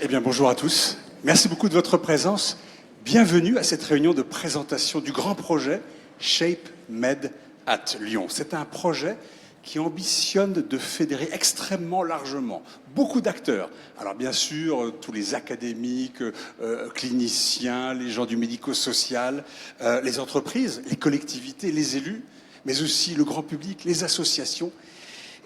Eh bien, bonjour à tous. Merci beaucoup de votre présence. Bienvenue à cette réunion de présentation du grand projet Shape Med at Lyon. C'est un projet qui ambitionne de fédérer extrêmement largement beaucoup d'acteurs. Alors bien sûr, tous les académiques, cliniciens, les gens du médico-social, les entreprises, les collectivités, les élus, mais aussi le grand public, les associations.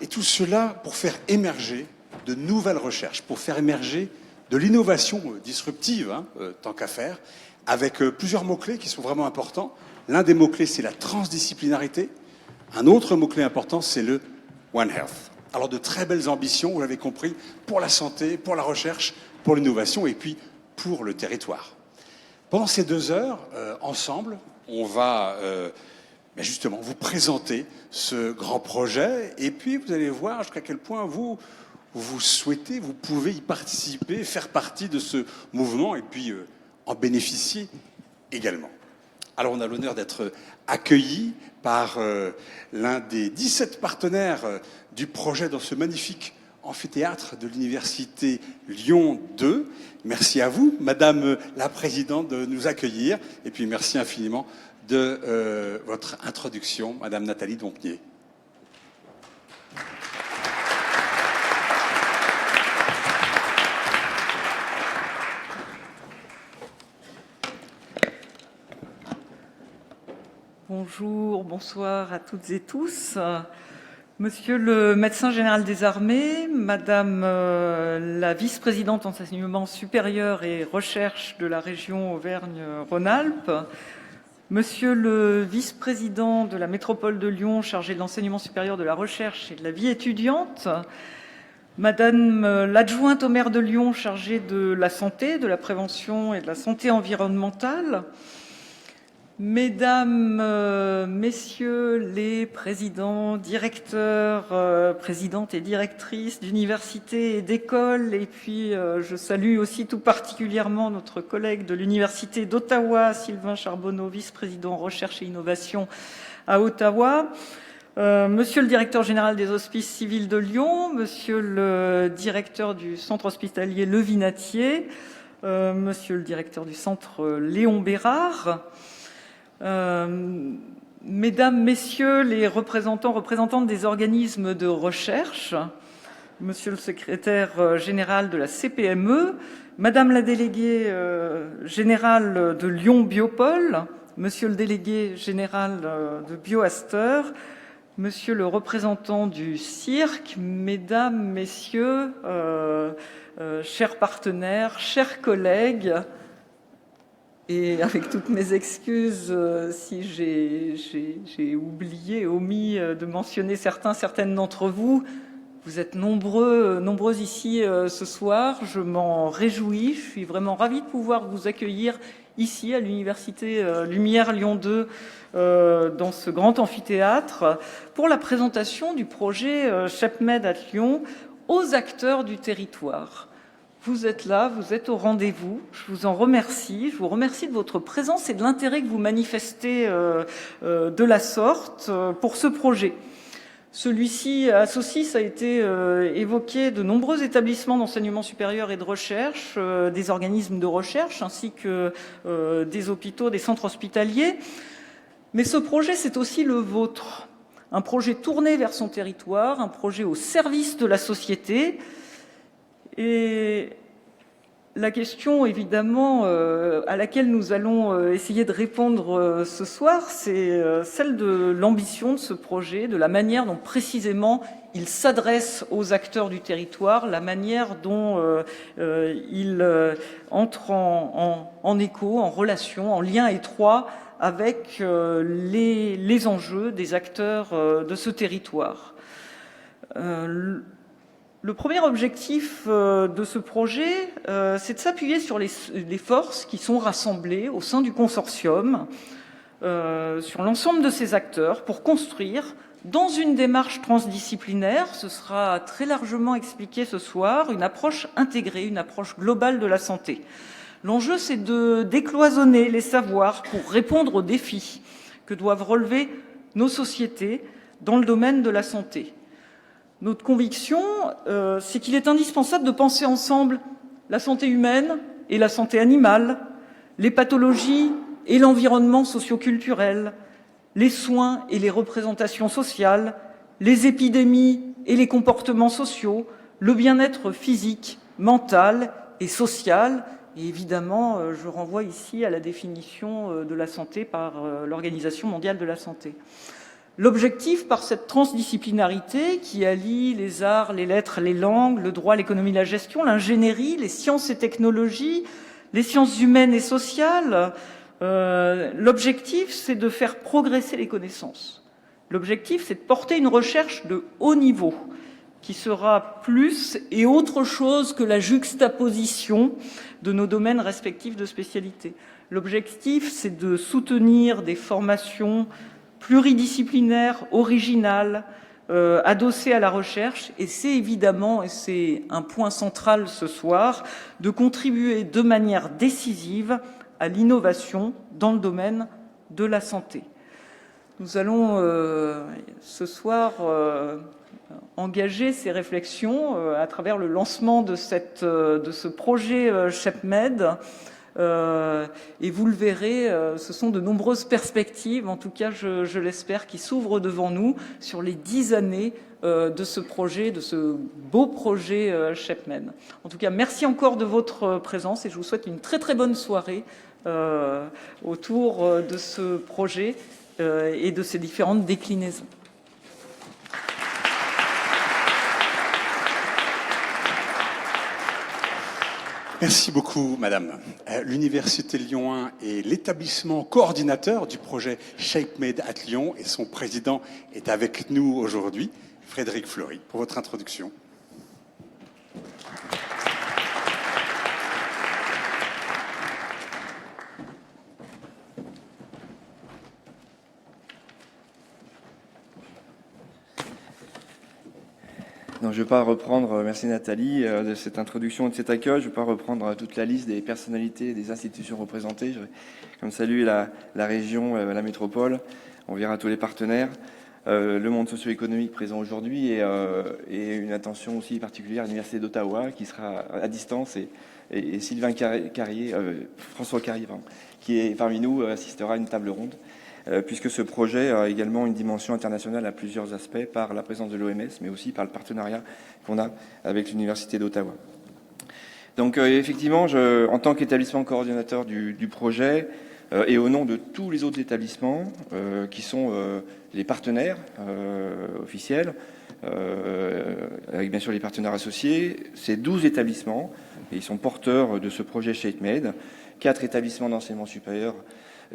Et tout cela pour faire émerger de nouvelles recherches, pour faire émerger de l'innovation disruptive, tant qu'à faire, avec plusieurs mots-clés qui sont vraiment importants. L'un des mots-clés, c'est la transdisciplinarité. Un autre mot-clé important, c'est le One Health. Alors de très belles ambitions, vous l'avez compris, pour la santé, pour la recherche, pour l'innovation et puis pour le territoire. Pendant ces 2 heures, ensemble, on va justement vous présenter ce grand projet et puis vous allez voir jusqu'à quel point vous souhaitez, vous pouvez y participer, faire partie de ce mouvement et puis en bénéficier également. Alors on a l'honneur d'être accueillis par l'un des 17 partenaires du projet dans ce magnifique amphithéâtre de l'Université Lyon 2. Merci à vous, Madame la Présidente, de nous accueillir. Et puis merci infiniment de votre introduction, Madame Nathalie Dompnier. Bonjour, bonsoir à toutes et tous. Monsieur le médecin général des armées, Madame la vice-présidente enseignement supérieur et recherche de la région Auvergne-Rhône-Alpes, Monsieur le vice-président de la métropole de Lyon chargé de l'enseignement supérieur, de la recherche et de la vie étudiante, Madame l'adjointe au maire de Lyon chargée de la santé, de la prévention et de la santé environnementale, Mesdames, Messieurs les présidents, directeurs, présidentes et directrices d'universités et d'écoles, et puis je salue aussi tout particulièrement notre collègue de l'Université d'Ottawa, Sylvain Charbonneau, vice-président recherche et innovation à Ottawa, Monsieur le directeur général des hospices civils de Lyon, Monsieur le directeur du centre hospitalier Le Vinatier, Monsieur le directeur du centre Léon Bérard, Mesdames, Messieurs les représentantes des organismes de recherche, Monsieur le secrétaire général de la CPME, Madame la déléguée générale de Lyon Biopôle, Monsieur le délégué général de BioAster, Monsieur le représentant du cirque, Mesdames, Messieurs, chers partenaires, chers collègues, et avec toutes mes excuses si j'ai oublié, omis de mentionner certaines d'entre vous, vous êtes nombreux ici ce soir, je m'en réjouis, je suis vraiment ravie de pouvoir vous accueillir ici à l'Université Lumière Lyon 2 dans ce grand amphithéâtre pour la présentation du projet Shape Med at Lyon aux acteurs du territoire. Vous êtes là, vous êtes au rendez-vous, je vous en remercie. Je vous remercie de votre présence et de l'intérêt que vous manifestez de la sorte pour ce projet. Celui-ci associe, ça a été évoqué, de nombreux établissements d'enseignement supérieur et de recherche, des organismes de recherche ainsi que des hôpitaux, des centres hospitaliers. Mais ce projet, c'est aussi le vôtre. Un projet tourné vers son territoire, un projet au service de la société. Et la question, évidemment, à laquelle nous allons essayer de répondre ce soir, c'est celle de l'ambition de ce projet, de la manière dont précisément il s'adresse aux acteurs du territoire, la manière dont il entre en écho, en relation, en lien étroit avec les enjeux des acteurs de ce territoire. Le premier objectif de ce projet, c'est de s'appuyer sur les forces qui sont rassemblées au sein du consortium, sur l'ensemble de ces acteurs, pour construire, dans une démarche transdisciplinaire, ce sera très largement expliqué ce soir, une approche intégrée, une approche globale de la santé. L'enjeu, c'est de décloisonner les savoirs pour répondre aux défis que doivent relever nos sociétés dans le domaine de la santé. Notre conviction, c'est qu'il est indispensable de penser ensemble la santé humaine et la santé animale, les pathologies et l'environnement socio-culturel, les soins et les représentations sociales, les épidémies et les comportements sociaux, le bien-être physique, mental et social. Et évidemment, je renvoie ici à la définition de la santé par l'Organisation mondiale de la santé. L'objectif, par cette transdisciplinarité qui allie les arts, les lettres, les langues, le droit, l'économie, la gestion, l'ingénierie, les sciences et technologies, les sciences humaines et sociales, l'objectif, c'est de faire progresser les connaissances. L'objectif, c'est de porter une recherche de haut niveau, qui sera plus et autre chose que la juxtaposition de nos domaines respectifs de spécialité. L'objectif, c'est de soutenir des formations pluridisciplinaires, originales, adossées à la recherche, et c'est évidemment, et c'est un point central ce soir, de contribuer de manière décisive à l'innovation dans le domaine de la santé. Nous allons ce soir engager ces réflexions à travers le lancement de ce projet ShapeMed. Et vous le verrez, ce sont de nombreuses perspectives, en tout cas je l'espère, qui s'ouvrent devant nous sur les 10 années de ce projet, de ce beau projet ShapeMed. En tout cas, merci encore de votre présence et je vous souhaite une très très bonne soirée autour de ce projet et de ses différentes déclinaisons. Merci beaucoup, Madame. L'Université Lyon 1 est l'établissement coordinateur du projet ShapeMed at Lyon et son président est avec nous aujourd'hui, Frédéric Fleury, pour votre introduction. Non, je ne vais pas reprendre, merci Nathalie, de cette introduction et de cet accueil. Je ne vais pas reprendre toute la liste des personnalités, des institutions représentées. Je vais comme saluer la région, la métropole. On verra tous les partenaires, le monde socio-économique présent aujourd'hui et une attention aussi particulière à l'Université d'Ottawa qui sera à distance et Sylvain Carrier, François Carrier, pardon, qui est parmi nous, assistera à une table ronde. Puisque ce projet a également une dimension internationale à plusieurs aspects, par la présence de l'OMS, mais aussi par le partenariat qu'on a avec l'Université d'Ottawa. Donc effectivement, en tant qu'établissement coordinateur du projet, et au nom de tous les autres établissements qui sont les partenaires officiels, avec bien sûr les partenaires associés, ces 12 établissements, et ils sont porteurs de ce projet ShapeMed, 4 établissements d'enseignement supérieur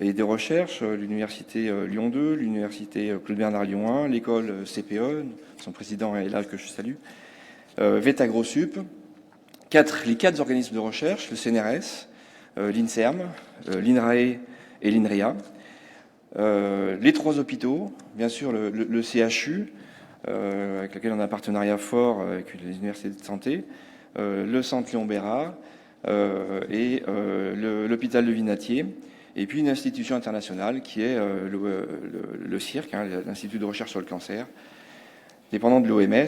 et des recherches, l'Université Lyon 2, l'Université Claude Bernard Lyon 1, l'école CPE, son président est là que je salue, VETA GrosSup, les 4 organismes de recherche, le CNRS, l'INSERM, l'INRAE et l'INRIA, les 3 hôpitaux, bien sûr le CHU, avec lequel on a un partenariat fort avec les universités de santé, le Centre Léon Bérard et l'hôpital de Vinatier, et puis une institution internationale qui est le CIRC, l'Institut de recherche sur le cancer, dépendant de l'OMS,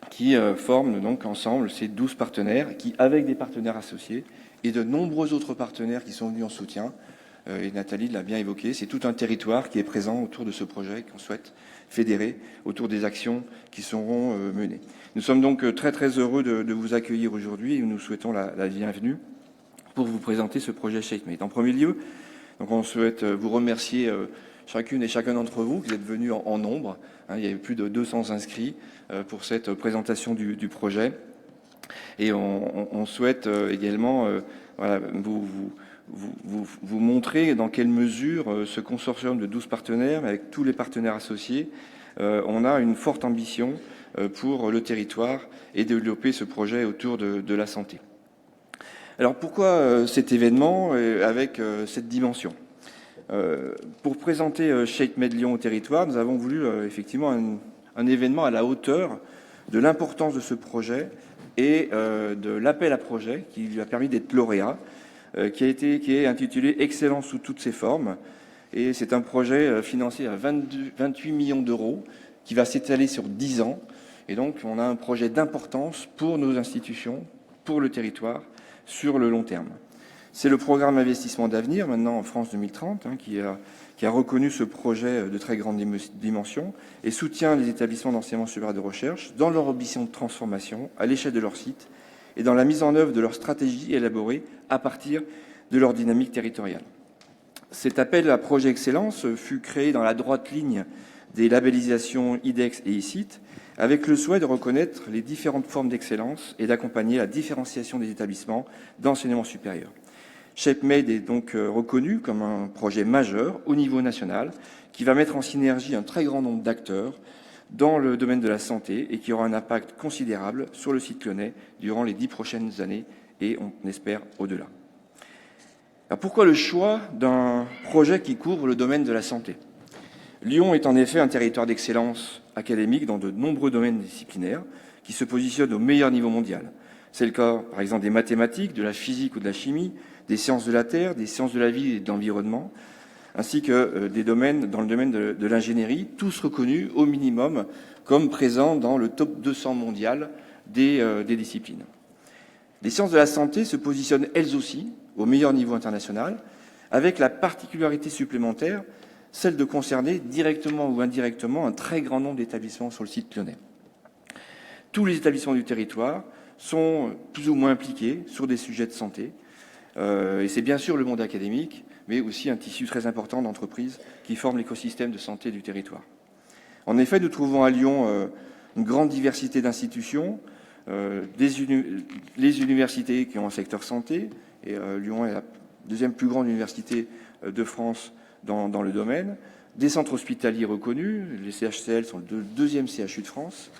qui forment donc ensemble ces 12 partenaires, qui, avec des partenaires associés et de nombreux autres partenaires qui sont venus en soutien, et Nathalie l'a bien évoqué, c'est tout un territoire qui est présent autour de ce projet qu'on souhaite fédérer autour des actions qui seront menées. Nous sommes donc très très heureux de vous accueillir aujourd'hui et nous souhaitons la bienvenue pour vous présenter ce projet ShapeMed. En premier lieu, donc on souhaite vous remercier chacune et chacun d'entre vous qui êtes venus en nombre. Il y avait plus de 200 inscrits pour cette présentation du projet. Et on souhaite également vous montrer dans quelle mesure ce consortium de 12 partenaires, avec tous les partenaires associés, on a une forte ambition pour le territoire et développer ce projet autour de la santé. Alors pourquoi cet événement avec cette dimension ? Pour présenter ShapeMed Lyon au territoire, nous avons voulu effectivement un événement à la hauteur de l'importance de ce projet et de l'appel à projet qui lui a permis d'être lauréat, qui est intitulé « Excellence sous toutes ses formes ». Et c'est un projet financé à 28 millions d'euros qui va s'étaler sur 10 ans. Et donc on a un projet d'importance pour nos institutions, pour le territoire sur le long terme. C'est le programme Investissement d'avenir, maintenant en France 2030, qui a reconnu ce projet de très grande dimension et soutient les établissements d'enseignement supérieur de recherche dans leur ambition de transformation à l'échelle de leur site et dans la mise en œuvre de leur stratégie élaborée à partir de leur dynamique territoriale. Cet appel à projet excellence fut créé dans la droite ligne des labellisations IDEX et ICIT, avec le souhait de reconnaître les différentes formes d'excellence et d'accompagner la différenciation des établissements d'enseignement supérieur. ShapeMade est donc reconnu comme un projet majeur au niveau national qui va mettre en synergie un très grand nombre d'acteurs dans le domaine de la santé et qui aura un impact considérable sur le site lyonnais durant les 10 prochaines années et on espère au-delà. Alors pourquoi le choix d'un projet qui couvre le domaine de la santé ? Lyon est en effet un territoire d'excellence académique dans de nombreux domaines disciplinaires qui se positionnent au meilleur niveau mondial. C'est le cas, par exemple, des mathématiques, de la physique ou de la chimie, des sciences de la Terre, des sciences de la vie et de l'environnement, ainsi que des domaines dans le domaine de l'ingénierie, tous reconnus au minimum comme présents dans le top 200 mondial des disciplines. Les sciences de la santé se positionnent elles aussi au meilleur niveau international, avec la particularité supplémentaire, celle de concerner directement ou indirectement un très grand nombre d'établissements sur le site lyonnais. Tous les établissements du territoire sont plus ou moins impliqués sur des sujets de santé, et c'est bien sûr le monde académique, mais aussi un tissu très important d'entreprises qui forment l'écosystème de santé du territoire. En effet, nous trouvons à Lyon une grande diversité d'institutions, les universités qui ont un secteur santé, et Lyon est la deuxième plus grande université de France dans le domaine, des centres hospitaliers reconnus, les CHCL sont le deuxième CHU de France,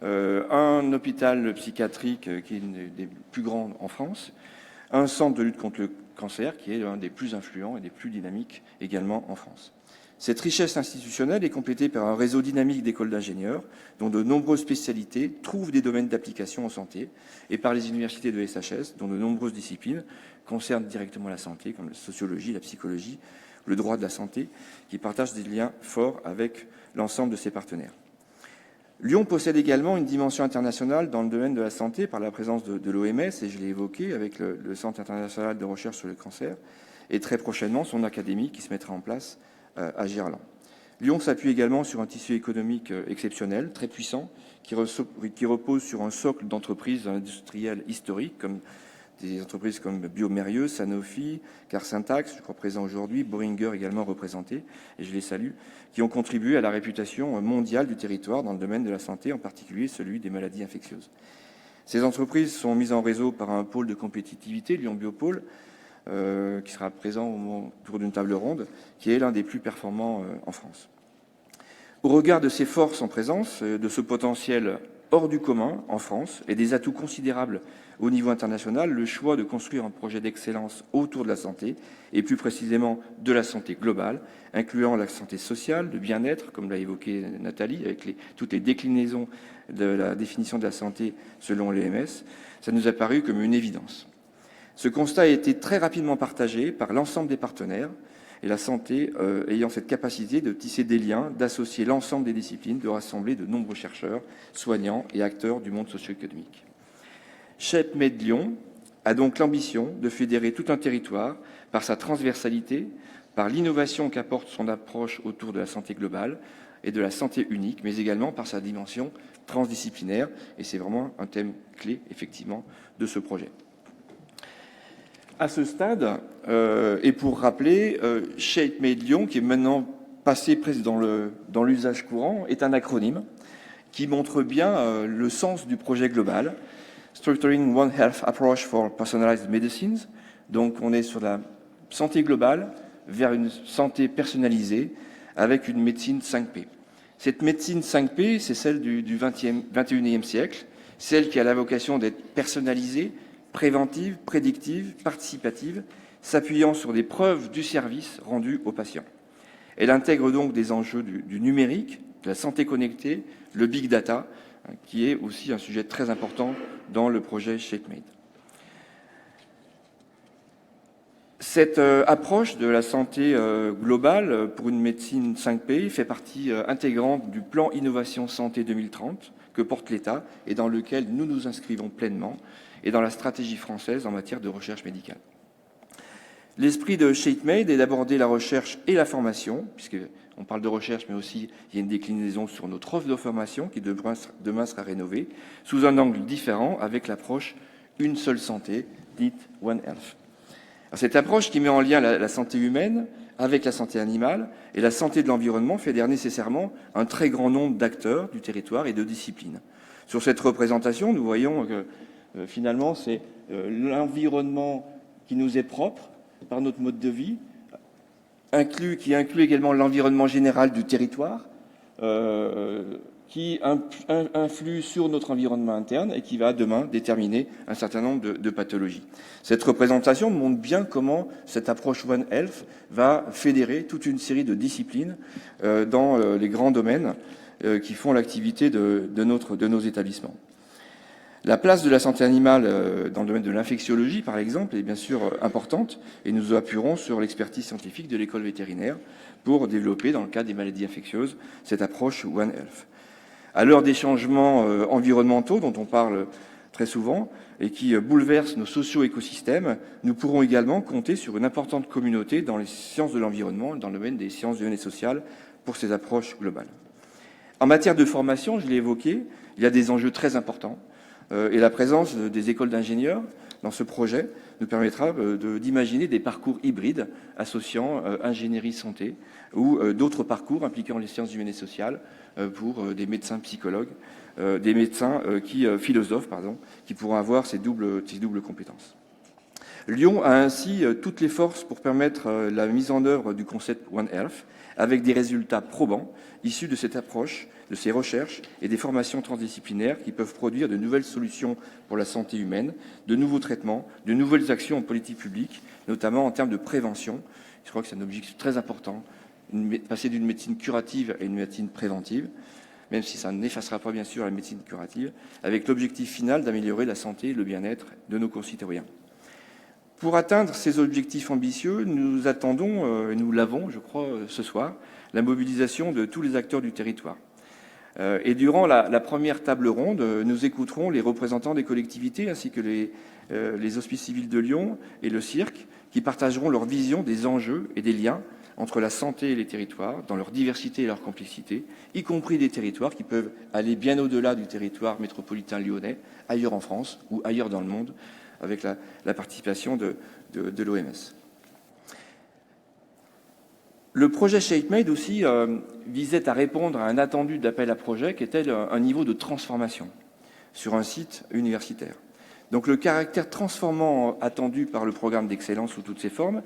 un hôpital psychiatrique qui est une des plus grands en France, un centre de lutte contre le cancer qui est l'un des plus influents et des plus dynamiques également en France. Cette richesse institutionnelle est complétée par un réseau dynamique d'écoles d'ingénieurs dont de nombreuses spécialités trouvent des domaines d'application en santé et par les universités de SHS dont de nombreuses disciplines concernent directement la santé comme la sociologie, la psychologie, le droit de la santé qui partagent des liens forts avec l'ensemble de ses partenaires. Lyon possède également une dimension internationale dans le domaine de la santé par la présence de l'OMS, et je l'ai évoqué avec le Centre international de recherche sur le cancer, et très prochainement son académie qui se mettra en place à Gerland. Lyon s'appuie également sur un tissu économique exceptionnel, très puissant, qui repose sur un socle d'entreprises industrielles historiques, comme des entreprises comme Biomérieux, Sanofi, Car Syntax, je crois présent aujourd'hui, Boehringer également représenté, et je les salue, qui ont contribué à la réputation mondiale du territoire dans le domaine de la santé, en particulier celui des maladies infectieuses. Ces entreprises sont mises en réseau par un pôle de compétitivité, Lyon Biopôle, qui sera présent autour d'une table ronde, qui est l'un des plus performants en France. Au regard de ces forces en présence, de ce potentiel hors du commun en France et des atouts considérables au niveau international, le choix de construire un projet d'excellence autour de la santé, et plus précisément de la santé globale, incluant la santé sociale, le bien-être, comme l'a évoqué Nathalie, avec toutes les déclinaisons de la définition de la santé selon l'OMS, ça nous a paru comme une évidence. Ce constat a été très rapidement partagé par l'ensemble des partenaires, et la santé ayant cette capacité de tisser des liens, d'associer l'ensemble des disciplines, de rassembler de nombreux chercheurs, soignants et acteurs du monde socio-économique. ShapeMade Lyon a donc l'ambition de fédérer tout un territoire par sa transversalité, par l'innovation qu'apporte son approche autour de la santé globale et de la santé unique, mais également par sa dimension transdisciplinaire, et c'est vraiment un thème clé, effectivement, de ce projet. À ce stade, et pour rappeler, ShapeMade Lyon, qui est maintenant passé presque dans l'usage courant, est un acronyme qui montre bien le sens du projet global. Structuring One Health Approach for Personalized Medicines. Donc on est sur la santé globale vers une santé personnalisée avec une médecine 5P. Cette médecine 5P, c'est celle du 21e siècle, celle qui a la vocation d'être personnalisée, préventive, prédictive, participative, s'appuyant sur des preuves du service rendu aux patients. Elle intègre donc des enjeux du numérique, de la santé connectée, le big data, qui est aussi un sujet très important dans le projet ShapeMade. Cette approche de la santé globale pour une médecine 5P fait partie intégrante du plan Innovation Santé 2030 que porte l'État et dans lequel nous nous inscrivons pleinement et dans la stratégie française en matière de recherche médicale. L'esprit de ShapeMed est d'aborder la recherche et la formation, puisqu'on parle de recherche, mais aussi il y a une déclinaison sur notre offre de formation qui demain sera rénovée, sous un angle différent avec l'approche Une seule santé, dite One Health. Alors, cette approche qui met en lien la santé humaine avec la santé animale et la santé de l'environnement fédère nécessairement un très grand nombre d'acteurs du territoire et de disciplines. Sur cette représentation, nous voyons que finalement c'est l'environnement qui nous est propre, par notre mode de vie, qui inclut également l'environnement général du territoire, qui influe sur notre environnement interne et qui va demain déterminer un certain nombre de pathologies. Cette représentation montre bien comment cette approche One Health va fédérer toute une série de disciplines dans les grands domaines qui font l'activité de nos établissements. La place de la santé animale dans le domaine de l'infectiologie, par exemple, est bien sûr importante et nous appuierons sur l'expertise scientifique de l'école vétérinaire pour développer, dans le cas des maladies infectieuses, cette approche One Health. À l'heure des changements environnementaux dont on parle très souvent et qui bouleversent nos socio-écosystèmes, nous pourrons également compter sur une importante communauté dans les sciences de l'environnement et dans le domaine des sciences humaines et sociales pour ces approches globales. En matière de formation, je l'ai évoqué, il y a des enjeux très importants. Et la présence des écoles d'ingénieurs dans ce projet nous permettra d'imaginer des parcours hybrides associant ingénierie santé ou d'autres parcours impliquant les sciences humaines et sociales pour des médecins psychologues, des médecins philosophes, qui pourront avoir ces doubles compétences. Lyon a ainsi toutes les forces pour permettre la mise en œuvre du concept One Health avec des résultats probants issus de cette approche, de ces recherches et des formations transdisciplinaires qui peuvent produire de nouvelles solutions pour la santé humaine, de nouveaux traitements, de nouvelles actions en politique publique, notamment en termes de prévention. Je crois que c'est un objectif très important, passer d'une médecine curative à une médecine préventive, même si ça n'effacera pas bien sûr la médecine curative, avec l'objectif final d'améliorer la santé et le bien-être de nos concitoyens. Pour atteindre ces objectifs ambitieux, nous attendons, et nous l'avons, je crois, ce soir, la mobilisation de tous les acteurs du territoire. Et durant la première table ronde, nous écouterons les représentants des collectivités ainsi que les Hospices civils de Lyon et le cirque qui partageront leur vision des enjeux et des liens entre la santé et les territoires, dans leur diversité et leur complexité, y compris des territoires qui peuvent aller bien au-delà du territoire métropolitain lyonnais, ailleurs en France ou ailleurs dans le monde, avec la participation de l'OMS. Le projet ShapeMed aussi visait à répondre à un attendu d'appel à projet qui était un niveau de transformation sur un site universitaire. Donc le caractère transformant attendu par le programme d'excellence sous toutes ses formes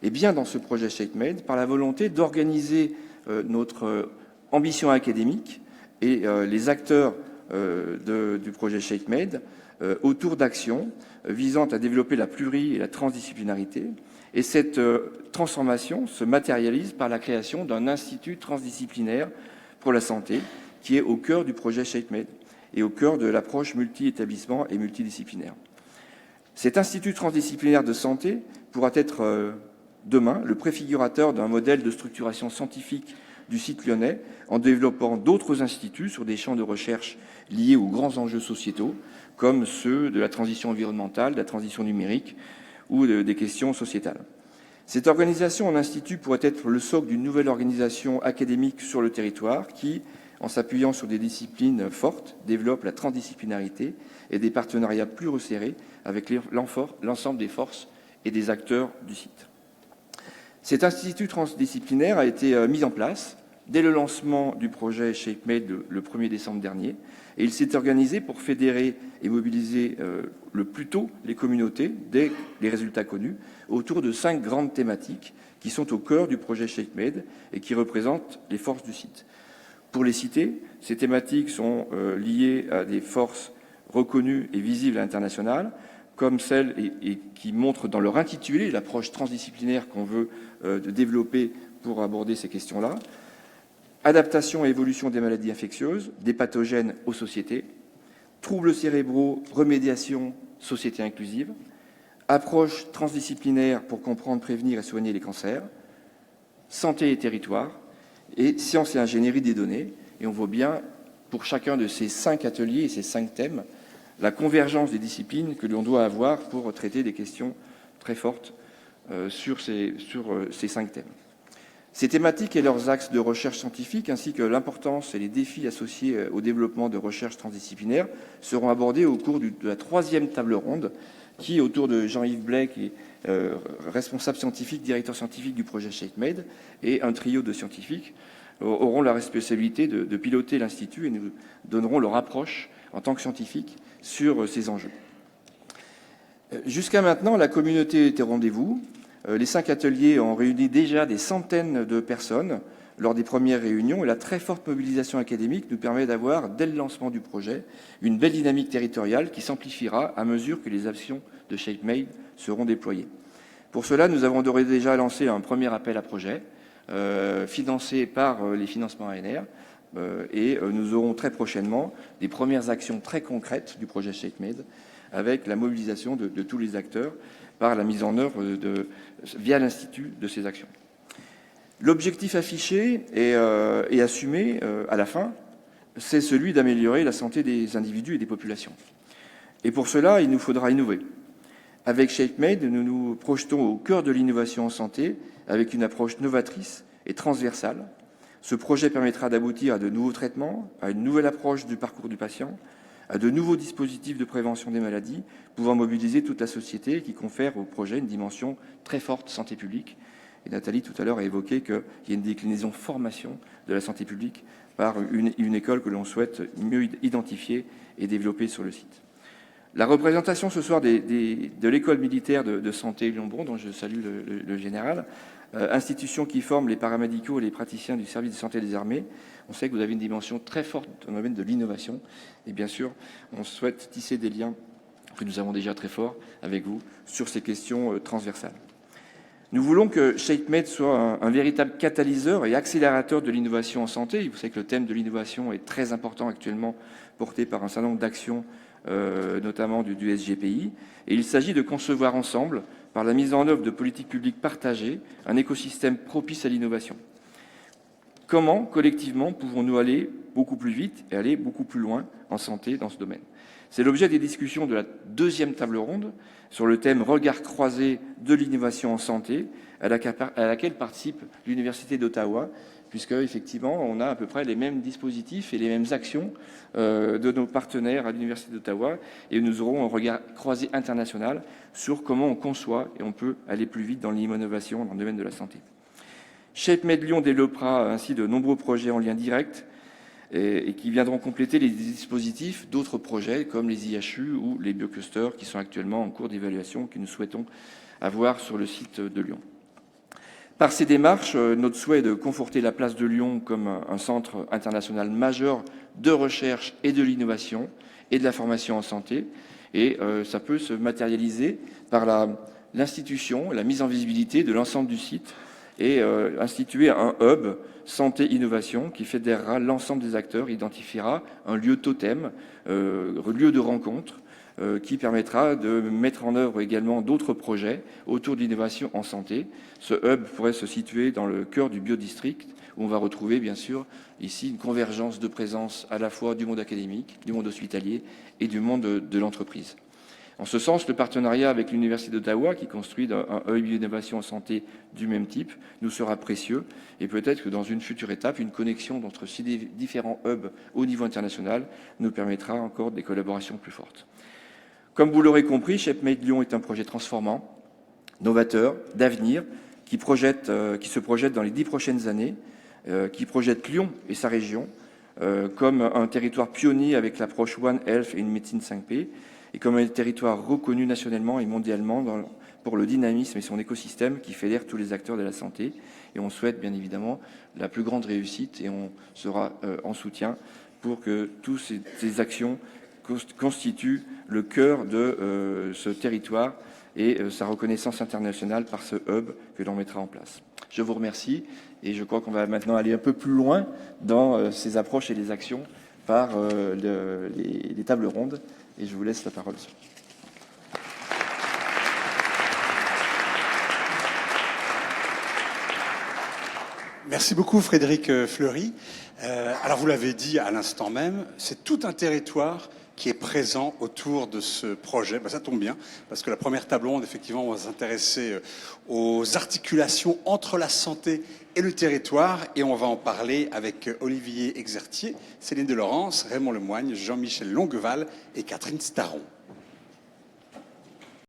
est bien dans ce projet ShapeMed par la volonté d'organiser notre ambition académique et les acteurs du projet ShapeMed autour d'actions visant à développer la et la transdisciplinarité. Et cette transformation se matérialise par la création d'un institut transdisciplinaire pour la santé qui est au cœur du projet ShapeMed et au cœur de l'approche multi-établissement et multidisciplinaire. Cet institut transdisciplinaire de santé pourra être demain le préfigurateur d'un modèle de structuration scientifique du site lyonnais en développant d'autres instituts sur des champs de recherche liés aux grands enjeux sociétaux comme ceux de la transition environnementale, de la transition numérique ou des questions sociétales. Cette organisation en institut pourrait être le socle d'une nouvelle organisation académique sur le territoire qui, en s'appuyant sur des disciplines fortes, développe la transdisciplinarité et des partenariats plus resserrés avec l'ensemble des forces et des acteurs du site. Cet institut transdisciplinaire a été mis en place dès le lancement du projet ShapeMed le 1er décembre dernier, et il s'est organisé pour fédérer et mobiliser le plus tôt les communautés, dès les résultats connus, autour de 5 grandes thématiques qui sont au cœur du projet ShapeMed et qui représentent les forces du site. Pour les citer, ces thématiques sont liées à des forces reconnues et visibles à l'international, comme celles qui montrent dans leur intitulé l'approche transdisciplinaire qu'on veut développer pour aborder ces questions-là. Adaptation et évolution des maladies infectieuses, des pathogènes aux sociétés, troubles cérébraux, remédiation, société inclusive, approche transdisciplinaire pour comprendre, prévenir et soigner les cancers, santé et territoire, et sciences et ingénierie des données. Et on voit bien, pour chacun de ces 5 ateliers et ces 5 thèmes, la convergence des disciplines que l'on doit avoir pour traiter des questions très fortes sur ces 5 thèmes. Ces thématiques et leurs axes de recherche scientifique, ainsi que l'importance et les défis associés au développement de recherche transdisciplinaire, seront abordés au cours de la 3e table ronde, qui, autour de Jean-Yves Blais, qui est responsable scientifique, directeur scientifique du projet ShapeMed, et un trio de scientifiques, auront la responsabilité de piloter l'Institut et nous donneront leur approche en tant que scientifiques sur ces enjeux. Jusqu'à maintenant, la communauté était au rendez-vous. Les 5 ateliers ont réuni déjà des centaines de personnes lors des premières réunions et la très forte mobilisation académique nous permet d'avoir, dès le lancement du projet, une belle dynamique territoriale qui s'amplifiera à mesure que les actions de ShapeMed seront déployées. Pour cela, nous avons d'ores et déjà lancé un premier appel à projet financé par les financements ANR et nous aurons très prochainement des premières actions très concrètes du projet ShapeMed avec la mobilisation de tous les acteurs par la mise en œuvre via l'Institut de ces actions. L'objectif affiché et assumé à la fin, c'est celui d'améliorer la santé des individus et des populations. Et pour cela, il nous faudra innover. Avec ShapeMed, nous nous projetons au cœur de l'innovation en santé avec une approche novatrice et transversale. Ce projet permettra d'aboutir à de nouveaux traitements, à une nouvelle approche du parcours du patient, à de nouveaux dispositifs de prévention des maladies, pouvant mobiliser toute la société et qui confère au projet une dimension très forte santé publique. Et Nathalie, tout à l'heure, a évoqué qu'il y a une déclinaison formation de la santé publique par une école que l'on souhaite mieux identifier et développer sur le site. La représentation ce soir de l'école militaire de santé Lyon-Bron, dont je salue le général, institution qui forme les paramédicaux et les praticiens du service de santé des armées. On sait que vous avez une dimension très forte dans le domaine de l'innovation. Et bien sûr, on souhaite tisser des liens que nous avons déjà très forts avec vous sur ces questions transversales. Nous voulons que ShapeMed soit un véritable catalyseur et accélérateur de l'innovation en santé. Vous savez que le thème de l'innovation est très important actuellement, porté par un certain nombre d'actions, notamment du SGPI. Et il s'agit de concevoir ensemble, par la mise en œuvre de politiques publiques partagées, un écosystème propice à l'innovation. Comment, collectivement, pouvons-nous aller beaucoup plus vite et aller beaucoup plus loin en santé dans ce domaine? C'est l'objet des discussions de la 2e table ronde sur le thème « Regard croisé de l'innovation en santé » à laquelle participe l'Université d'Ottawa, puisque effectivement on a à peu près les mêmes dispositifs et les mêmes actions de nos partenaires à l'Université d'Ottawa, et nous aurons un regard croisé international sur comment on conçoit et on peut aller plus vite dans l'innovation dans le domaine de la santé. ShapeMed Lyon développera ainsi de nombreux projets en lien direct et qui viendront compléter les dispositifs d'autres projets comme les IHU ou les bioclusters qui sont actuellement en cours d'évaluation que nous souhaitons avoir sur le site de Lyon. Par ces démarches, notre souhait est de conforter la place de Lyon comme un centre international majeur de recherche et de l'innovation et de la formation en santé. Et ça peut se matérialiser par l'institution, la mise en visibilité de l'ensemble du site et instituer un hub santé-innovation qui fédérera l'ensemble des acteurs, identifiera un lieu totem, lieu de rencontre, qui permettra de mettre en œuvre également d'autres projets autour de l'innovation en santé. Ce hub pourrait se situer dans le cœur du biodistrict, où on va retrouver bien sûr ici une convergence de présence à la fois du monde académique, du monde hospitalier et du monde de l'entreprise. En ce sens, le partenariat avec l'Université d'Ottawa, qui construit un hub d'innovation en santé du même type, nous sera précieux. Et peut-être que dans une future étape, une connexion entre ces différents hubs au niveau international nous permettra encore des collaborations plus fortes. Comme vous l'aurez compris, ShapeMed Lyon est un projet transformant, novateur, d'avenir, qui se projette dans les 10 prochaines années, qui projette Lyon et sa région comme un territoire pionnier avec l'approche One Health et une médecine 5P, et comme un territoire reconnu nationalement et mondialement pour le dynamisme et son écosystème qui fédère tous les acteurs de la santé. Et on souhaite bien évidemment la plus grande réussite et on sera en soutien pour que toutes ces actions constituent le cœur de ce territoire et sa reconnaissance internationale par ce hub que l'on mettra en place. Je vous remercie et je crois qu'on va maintenant aller un peu plus loin dans ces approches et les actions par les tables rondes. Et je vous laisse la parole. Merci beaucoup Frédéric Fleury. Alors vous l'avez dit à l'instant même, c'est tout un territoire qui est présent autour de ce projet. Ça tombe bien, parce que la première table ronde, effectivement, on va s'intéresser aux articulations entre la santé et le territoire, et on va en parler avec Olivier Exertier, Céline Delorence, Raymond Lemoigne, Jean-Michel Longueval et Catherine Staron.